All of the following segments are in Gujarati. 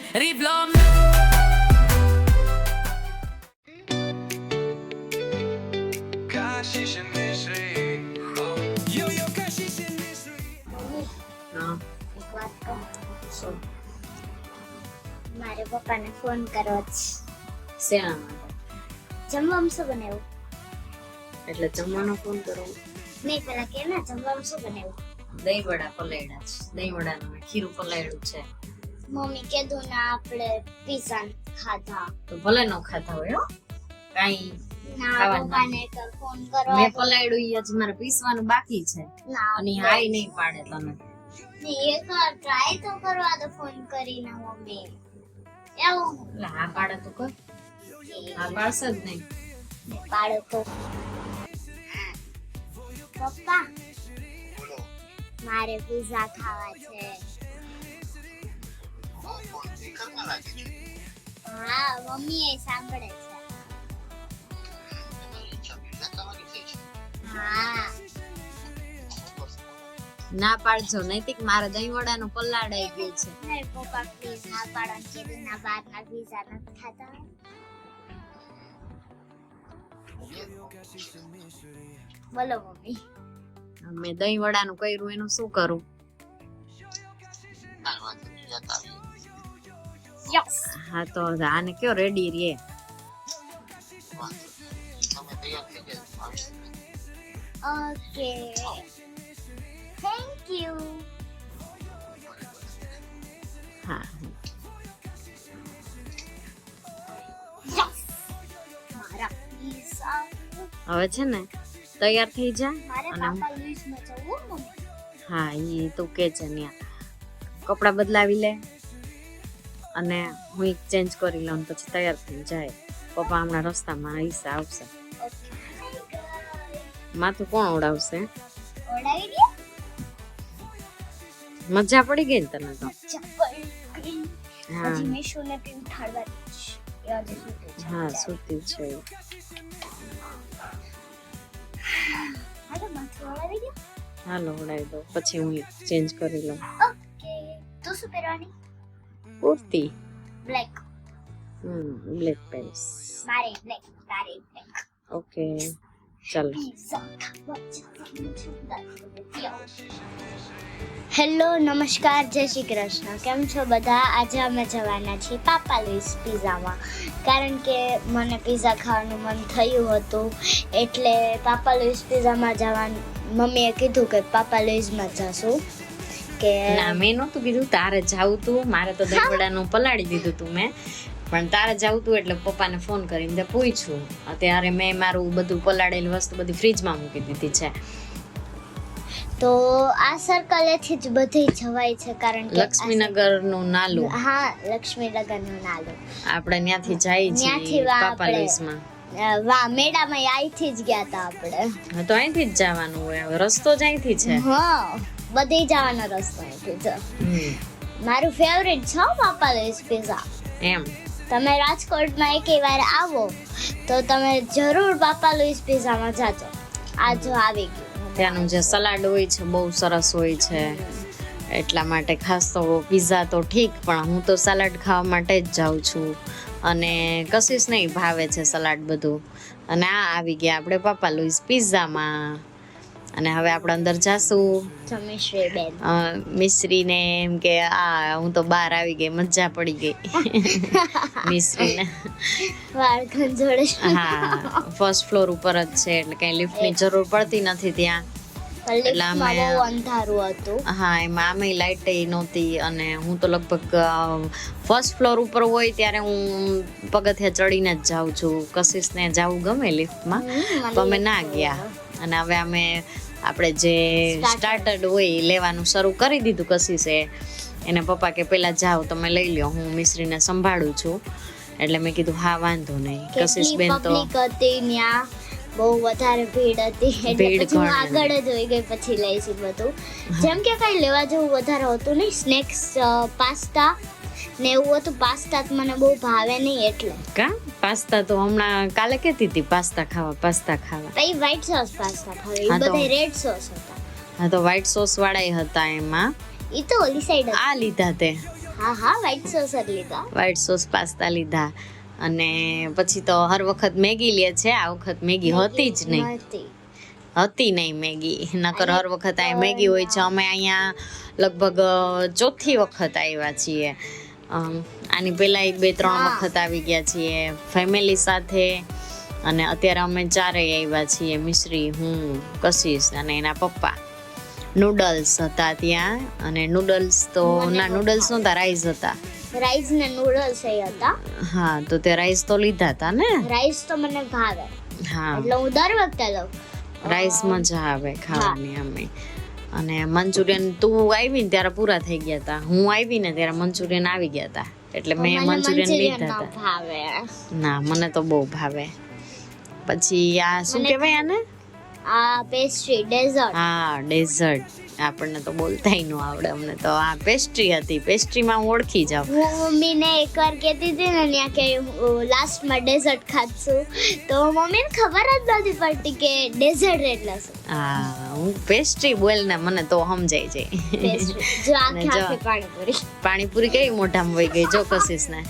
riblom. હા એક વાત કહું, શું મારે પપ્પાને ફોન કરવો જ. શેના માટે? જમવામાં શું બનાવ્યું? એટલે જમવાનો ફોન કરો? નહીં, પેલા કે ને જમવામાં શું બનાવ્યું? દહીં વડા પલાળ્યા છે. દહીં વડાનું મેં ખીરું પલાળ્યું છે. મમ્મી કીધું ને આપણે પિઝા ખાધા. તો ભલે ન ખાતા હોય હો, કાંઈ ના, ખાવાનું પપ્પાને તો ફોન કરવા મેં દો. પલાળ્યું ઈ જ મારે પીસવાનું બાકી છે ના, અને હાય નહીં પાડે તને. એકવાર ટ્રાય તો કરવા દો ફોન કરીને મમ્મી. એવું એટલે હા પાડે તો કર, હા પાડશે જ નહીં. પાડો તો. પપ્પા, મારે પિઝા ખાવા છે. હા, મમ્મી એ સાંભળે છે. હા, ના પાડજો, નૈતિક મારે દહીં વડાનું પલાળાઈ ગયું છે. નહીં પપ્પા પ્લીઝ ના પાડો. કીધું ના, બહારના પિઝા નથી ખાતા. બોલો મમ્મી. મેં દહીં વડાનું કર્યું એનું શું કરું? યસ. હા તો આને કયો રેડી રે. Okay, thank you. હા યસ, મારા પિઝા. હવે છે ને તૈયાર થઈ જા મારે અને પાપા લુઈસમાં જવું મમ્મી. હા ઈ તું કે છે ત્યાં કપડાં બદલાવી લે અને હું એક ચેન્જ કરી લઉં પછી તૈયાર થઈ જાય. પપ્પા હમણાં રસ્તામાં ઈસા આવશે. માથું કોણ ઓડાવશે? ઓડાવી દે. મજા પડી ગઈ ને તને તો? ચપ્પલ ગ્રીન. હા હજી મીશુને પી ઉઠાડવાની છે. એ હજી સૂતી છે. હા સુતી છે. હાલો, માથું ઓડાવી દે. હાલો ઓડાવી દો પછી હું ચેન્જ કરી લઉં. ઓકે, તું શું પહેરવાની? કુર્તી. બ્લેક. Black pants. મારે બ્લેક, તારે બ્લેક. ઓકે ચાલો. હેલો, નમસ્કાર, જય શ્રી કૃષ્ણ. કેમ છો બધા? આજે અમે જવાના છીએ પાપા લુઈસ પિઝામાં, કારણ કે મને પિઝા ખાવાનું મન થયું હતું એટલે પાપા લુઈસ પિઝામાં જવાનું મમ્મીએ કીધું કે પાપા લુઈસમાં જશું. કે ના મેં નહોતું કીધું, તારે જાવું તું. મારે તો દહીં વડાનું પલાળી દીધું તું મેં, પણ તારે જાવું તું એટલે પપ્પાને ફોન કરીને પૂછ્યું. અત્યારે મેં મારું બધું પલાળેલી વસ્તુ બધી ફ્રીજમાં મૂકી દીધી છે. તો આ સર્કલેથી જ બધી જવાય છે, કારણ કે લક્ષ્મીનગરનું નાલું. હા, લક્ષ્મીનગરનું નાલું. આપણે ત્યાંથી જાય ત્યાંથી છીએ વા પાપા આપણે- લુઈસમાં. વાહ, મેળામાં અહીંથી જ ગયા હતા આપણે. હા તો અહીંથી જ જવાનું હોય, હવે રસ્તો જ અહીંથી છે. હા, બધી જવાનો રસ્તો અહીંથી છે. મારું ફેવરિટ છે પાપા લુઈસ પિઝા. એમ તમે રાજકોટમાં એકેય આવો તો તમે જરૂર પાપા લુઈસ પિઝામાં જાજો. આ જો આવી ગયું. ત્યાંનું જે સલાડ હોય છે બહુ સરસ હોય છે, એટલા માટે ખાસ તો પિઝા તો ઠીક, પણ હું તો સલાડ ખાવા માટે જ જાઉં છું અને કશીશ નહીં ભાવે છે સલાડ બધું. અને આ આવી ગયા આપણે પાપા લુઈસ પિઝામાં. અને હવે આપણે અંદર જાશું. જમીશ્રી બેન. મિશ્રીને એમ કે આ હું તો બહાર આવી ગઈ, મજા પડી ગઈ મિશ્રીને. વાળ ખંજોળે. હા, ફર્સ્ટ ફ્લોર ઉપર જ છે એટલે કઈ લિફ્ટની જરૂર પડતી નથી ત્યાં. લિફ્ટમાં બહુ અંધારું હતું. હા, એમાં આમેય લાઇટ નહોતી અને હું તો લગભગ ફર્સ્ટ ફ્લોર ઉપર હોય ત્યારે હું પગથિયા ચડીને જ જાઉં છું. કશીશને જાવું ગમે લિફ્ટમાં, તો અમે ના ગયા. અને હવે અમે આપણે જે સ્ટાર્ટર્ડ હોય એ લેવાનું શરૂ કરી દીધું. કશીશે એને પપ્પા કે પેલા જાઓ તમે લઈ લ્યો, હું મિશ્રીને સંભાળું છું. એટલે મેં કીધું હા વાંધો નહીં. કશીશ બેન તો પબ્લિક હતી ત્યાં, બહુ વધારે ભીડ હતી એટલે ભીડ પછી હું ઘણી. આગળ જ હોઈ ગઈ પછી લઈશું બધું. જેમ કે કઈ લેવા જેવું વધારે હતું નહીં, સ્નેક્સ, પાસ્તા ને એવું હતું. પાસ્તા તો મને બહુ ભાવે નહીં એટલે. કા પાસ્તા તો હમણાં કાલે કહેતી હતી પાસ્તા ખાવા. પછી વ્હાઈટ સોસ પાસ્તા ભાવે, એ હા તો- બધા રેડ સોસ હતા. હા તો વ્હાઈટ સોસ વાળા હતા એમાં. એ તો ઓલી સાઈડ આ લીધા તે હા વ્હાઈટ સોસ જ લીધા. વ્હાઈટ સોસ પાસ્તા લીધા અને પછી તો હર વખત મેગી લે છે. આ વખત મેગી હતી જ નહીં, હતી નહીં મેગી. નકર હર વખત અહીંયા મેગી હોય છે. અમે અહીંયા લગભગ ચોથી વખત આવ્યા છીએ. આની પહેલા 2-3 વખત આવી ગયા છીએ ફેમિલી સાથે. અને અત્યારે અમે ચારેય આવ્યા છીએ, મિશ્રી, હું, કશિશ અને એના પપ્પા. નૂડલ્સ હતા ત્યાં અને નૂડલ્સ તો ના નૂડલ્સ નહોતા, રાઈસ હતા. રાઈસ ને નૂડલ્સ એ હતા. હા તો તે રાઈસ તો લીધા હતા ને. રાઈસ તો મને ભાવે. હા એટલે હું દર વખતે લઉં. રાઈસ મજા આવે ખાવાની. અમે અને મંચુરિયન તું આવી ને ત્યારે પૂરા થઈ ગયા હતા, હું આવી ને ત્યારે મંચુરિયન આવી ગયા હતા, એટલે મેં મંચુરિયન લીધા હતા. ના મને તો બહુ ભાવે. પછી આ શું કહેવાય આને? આ પેસ્ટ્રી ડેઝર્ટ. હા ડેઝર્ટ. આપણને તો બોલતાય ન આવડે. અમને તો આ પેસ્ટ્રી હતી. પેસ્ટ્રીમાં હું ઓળખી જાઉં. હું મમ્મીને એકવાર કહેતી હતી ને ત્યાં કે લાસ્ટમાં ડેઝર્ટ ખાધું, તો મમ્મીને ખબર જ નથી પડતી કે ડેઝર્ટ એટલે શું. હા હું પેસ્ટ્રી બોલ ને મને તો સમજાઈ જાય. જો આખી પાણીપુરી. પાણીપુરી કેવી મોઢામાં વહી ગઈ જો કશિશ ને.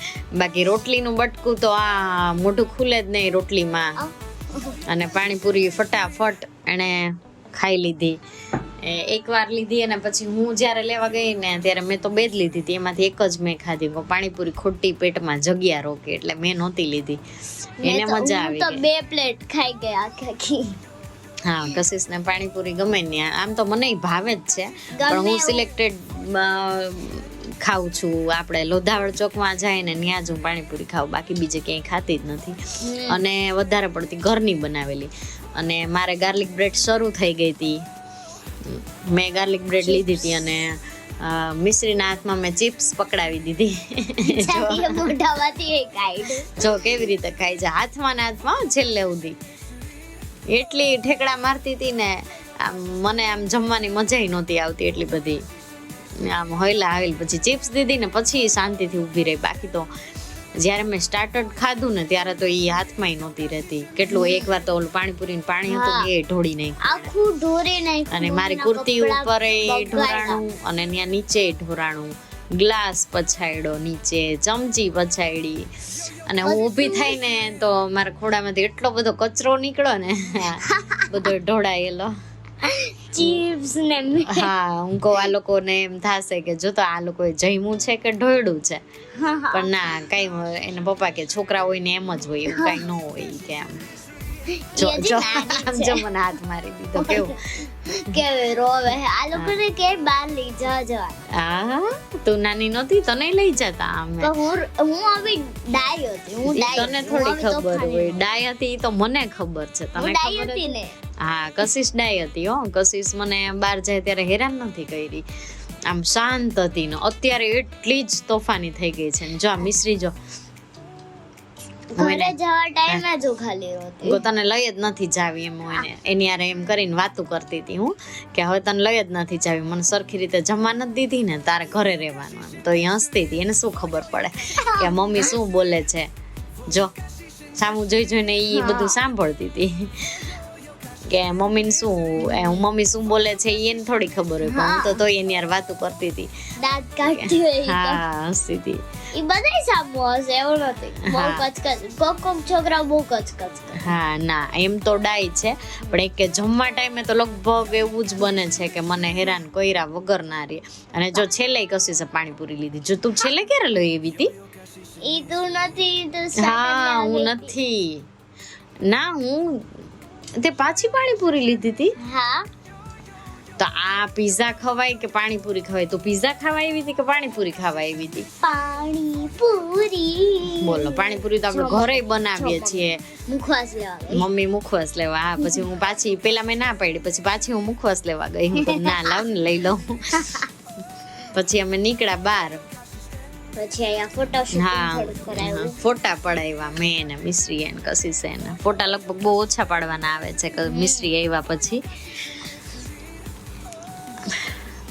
બાકી રોટલીનું બટકું તો આ મોઢું ખુલે જ નહીં રોટલીમાં. અને પાણીપુરી ફટાફટ એને ખાઈ લીધી. એકવાર લીધી અને પછી હું જ્યારે લેવા ગઈ ને ત્યારે મેં તો 2 જ લીધી હતી, એમાંથી એક જ મેં ખાધી. પાણીપુરી ખોટી પેટમાં જગ્યા રોકે એટલે મેં નહોતી લીધી. એને મજા આવી. તો 2 પ્લેટ ખાઈ ગયા આખી. હા કશિશને પાણીપુરી ગમે ને. આમ તો મને ભાવે જ છે, પણ હું સિલેક્ટેડ ખાઉં છું. આપણે લોધાવળ ચોકમાં જાય ને ત્યાં જ હું પાણીપુરી ખાઉં, બાકી બીજે ક્યાંય ખાતી જ નથી. અને વધારે પડતી ઘરની બનાવેલી. અને મારે ગાર્લિક બ્રેડ શરૂ થઈ ગઈ હતી. મેં ગાર્લિક બ્રેડ લીધી હતી અને મિશ્રીના હાથમાં મેં ચિપ્સ પકડાવી દીધી. જો કેવી રીતે ખાય છે, હાથમાં ને હાથમાં છેલ્લે સુધી. એટલી ઠેકડા મારતી હતી ને મને આમ જમવાની મજા નહોતી આવતી એટલી બધી. આમ હૈલા હૈલ પછી ચિપ્સ દીધી ને પછી શાંતિથી ઊભી રહી. બાકી તો જ્યારે મેં સ્ટાર્ટર ખાધું ને ત્યારે તો એ હાથમાં નહોતી રહેતી. કેટલું એકવાર તો પાણીપુરીનું પાણી હતું એ ઢોળી નાખ્યું, આખું ઢોળી નાખ્યું. અને મારી કુર્તી ઉપર ઢોરાણું અને ત્યાં નીચે ઢોરાણું. ગ્લાસ પછાડ્યો નીચે, ચમચી પછાડી. અને હું ઊભી થઈ ને તો મારા ખોડામાંથી એટલો બધો કચરો નીકળ્યો ને, બધો ઢોળાયેલો. ચિપ્સ ને હા હું કહું આ લોકોને એમ થશે કે જો તો આ લોકોએ જમ્યું છે કે ઢોળ્યું છે. પણ ના કઈ એના પપ્પા કે છોકરા હોય ને એમ જ હોય, એવું કઈ ન હોય કે આમ. જો મને હાથ મારી દીધો. કેવું કેવી રોવે આ લોકોને કે બહાર લઈ જવા. હા તું નાની નહોતી તને લઈ જતા અમે. હું આવી ડાય હતી. હું ડાય. તને થોડી ખબર હોય. ડાય હતી તો મને ખબર છે. તને ડાય હતી ને. હા કશિશ ડાય હતી હો. કશિશ મને બહાર જાય ત્યારે હેરાન નથી કરી. આમ શાંત હતી ને. અત્યારે એટલી જ તોફાની થઈ ગઈ છે. જો આ મિશ્રી જો ઘરે જવા ટાઈમે જ ખાલી રોતી. તને લઈ જ નથી જાવી એમ હોય ને. એની યારે એમ કરીને વાતું કરતી હતી હું કે હવે તને લઈ જ નથી જાવી, મને સરખી રીતે જમવા નથી દીધી ને, તારે ઘરે રહેવાનું. એમ તો એ હસતી હતી. એને શું ખબર પડે કે મમ્મી શું બોલે છે. જો સામું જોઈ જોઈને એ બધું સાંભળતી હતી કે મમ્મી શું બોલે છે એને થોડી ખબર હોય, પણ હું તો એની યાર વાતું કરતી હતી. દાંત કાઢતી હોય. હા હસતી હતી. ઈ બધાય સામું હશે એવું નથી. બહુ કચકચ. કોક છોકરા બહુ કચકચ. હા ના એમ તો ડાય છે, પણ એક કે જમવા ટાઈમે તો લગભગ એવું જ બને છે કે મને હેરાન કર્યા વગર ના રહે. અને જો છેલ્લે કશી પાણીપુરી લીધી. જો તું છેલ્લે ક્યારે લઈ આવી હતી? ઈ તું નથી. હા હું નથી. ના હું તે પાછી પાણીપુરી લીધી હતી. હા તો આ પિઝા ખવાય કે પાણીપુરી ખવાય? તો પિઝા ખાવા આવી હતી કે પાણીપુરી ખાવા આવી હતી? પાણીપુરી. બોલો પાણીપુરી તો આપણે ઘરે બનાવીએ છીએ. મુખવાસ લેવા મમ્મી મુખવાસ લેવા. હા પછી હું પાછી પેલા મેં ના પાડી, પછી પાછી હું મુખવાસ લેવા ગઈ. હું તો ના લાવ ને લઈ લઉં. પછી અમે નીકળ્યા બહાર. પછી અહીંયા ફોટોશૂટ કરાવ્યું. ફોટા પડાવ્યા મેં ને મિશ્રી ને કશિશ ને. ફોટા લગભગ બહુ ઓછા પાડવાના આવે છે કે મિશ્રી આવ્યા પછી.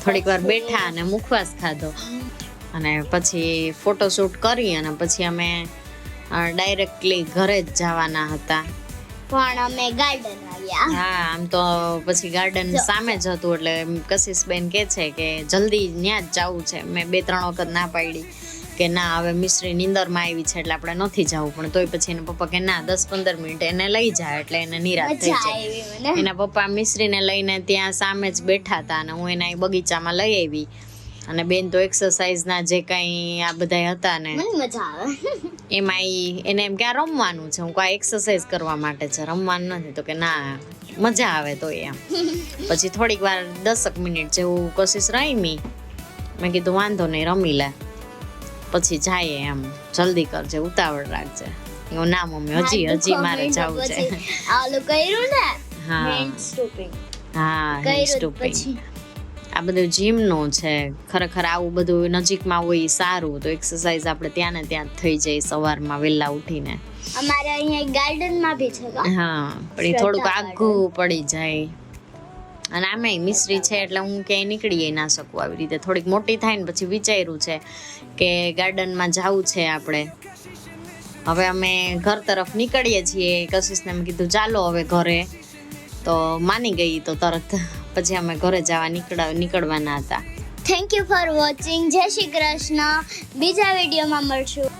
થોડીક વાર બેઠા અને મુખવાસ ખાધો અને પછી ફોટોશૂટ કરી અને પછી અમે ડાયરેક્ટલી ઘરે જ જવાના હતા. પણ અમે ગાર્ડનમાં આવ્યા. હા, આમ તો પછી ગાર્ડન સામે જ હતું એટલે કશિશબેન કે છે કે જલ્દી ત્યાં જ જવું છે. મેં 2-3 વખત ના પાડી કે ના, હવે મિશ્રી નીંદરમાં આવી છે એટલે આપણે નથી જવું, પણ તોય પછી એના પપ્પા કે ના 10-15 મિનિટ એને લઈ જાય એટલે એને નિરાશ થઈ મજા જાય. આવી મને. એના પપ્પા મિશ્રીને લઈને ત્યાં સામે જ બેઠા હતા અને હું એના બગીચામાં લઈ આવી અને બેન તો એક્સરસાઇઝના જે કંઈ આ બધા હતા ને મને મજા આવે. એમાં એને એમ કે આ રમવાનું છે. હું કહું એક્સરસાઇઝ કરવા માટે છે, રમવાનું નથી. તો કે ના, મજા આવે તો એમ. પછી થોડીક વાર 10 મિનિટ જેવું કોશિશ રમી. મેં કીધું વાંધો નહીં, રમી લે, પછી જાય એમ, જલ્દી કરજે, ઉતાવળ રાખજે. હું ના મમ્મી, હજી મારે જવું છે. આ ઓલું કર્યું ને, હા હેન્ડ સ્ટોપિંગ હા, કર્યું સ્ટોપિંગ. પછી આ બધું જીમનું છે. ખરેખર આવું બધું નજીકમાં હોય ઈ સારું, તો એક્સરસાઇઝ આપણે ત્યાં ને ત્યાં જ થઈ જાય સવારમાં વહેલા ઉઠીને. અમારે અહીંયા ગાર્ડનમાં બી છે કા? હા, પણ એ થોડુંક આઘું પડી જાય. અને આમેય મિશ્રી છે એટલે હું ક્યાંય નીકળીએ ના શકું આવી રીતે. થોડીક મોટી થાય ને પછી વિચાર્યું છે કે ગાર્ડનમાં જવું છે આપણે. હવે અમે ઘર તરફ નીકળીએ છીએ. કશિશને મેં કીધું ચાલો હવે ઘરે, તો માની ગઈ તો તરત. પછી અમે ઘરે જવા નીકળવાના હતા. Thank you for watching. જય શ્રી કૃષ્ણ. બીજા વિડીયોમાં મળશું.